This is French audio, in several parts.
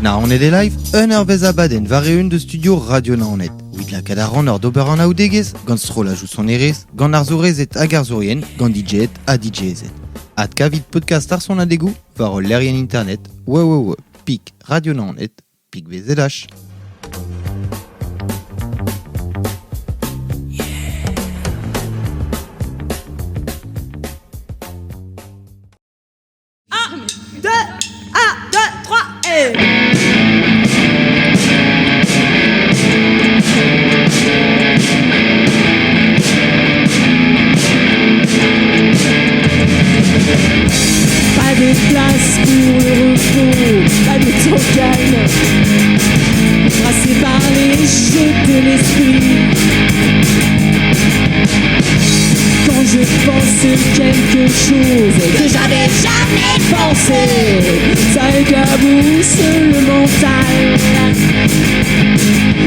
Naonet live, un herbez abaden vareun de studio Radio Naonet. Ouid la kadaran ur d'ober an aoudegez, gant strola jou son erez, gant ar zorezet hag ar zorien, gant DJet a DJzet. Ad kavit podcast ar son adegou, varol lerien internet, pik Radio Naonet, pik VZH. Pas de place pour le repos, pas de temps calme, brassé par les jeux de l'esprit. Quand je pense quelque chose que j'avais jamais pensé, ça éclabousse le mental.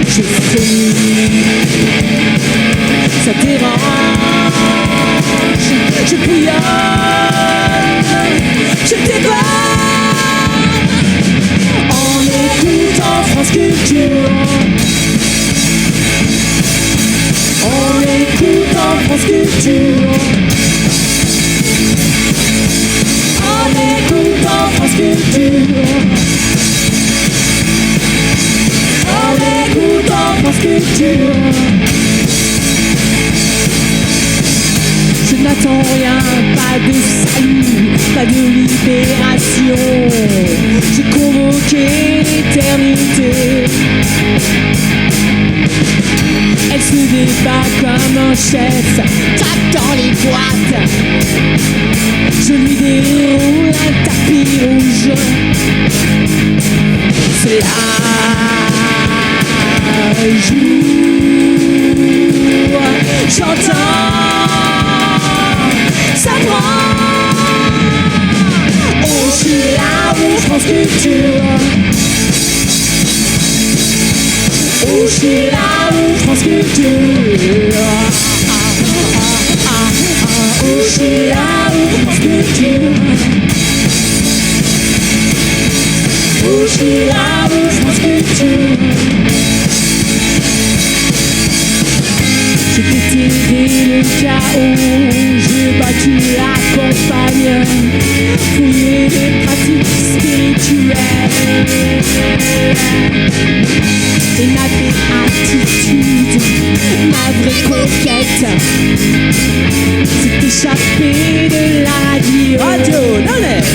Je frémis, ça dérange, je bouillonne, je dévore. En écoutant France Culture, en écoutant France Culture, en écoutant France Culture, en écoutant France Culture. Je n'attends rien, pas de salut, pas de libération. J'ai convoqué l'éternité. Elle se débat comme un chef, tape dans les boîtes. Je lui déroule un tapis rouge. Cela joue, j'entends sa voix. Oh, je suis là où France Culture. Oh, je suis là où France Culture. Oh, je suis là où France Culture. Oh, je suis là où France Culture. J'ai déterré le chaos, j'ai battu la campagne, fouillé les pratiques spirituelles. Et ma béatitude, ma vraie conquête, c'est échappé de la radio. Radio Naonet.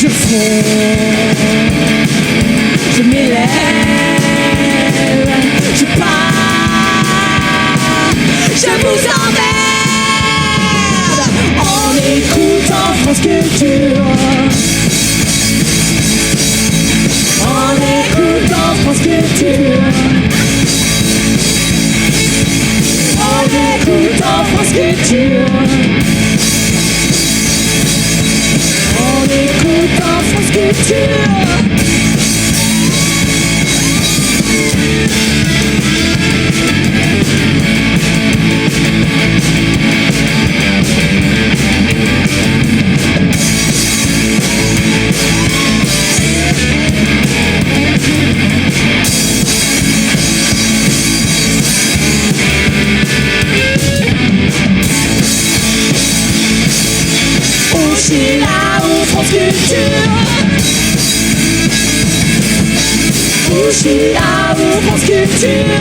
Je fonds, je m'élève, je pars, je vous emmerde en écoutant France Culture. En écoutant France Culture, en écoutant France Culture, en écoutant France Culture. Je suis là où France Culture. Oh, je suis là où France Culture.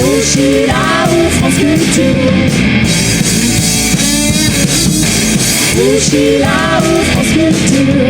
Oh, je suis là où France Culture. Oh, je suis là où France Culture.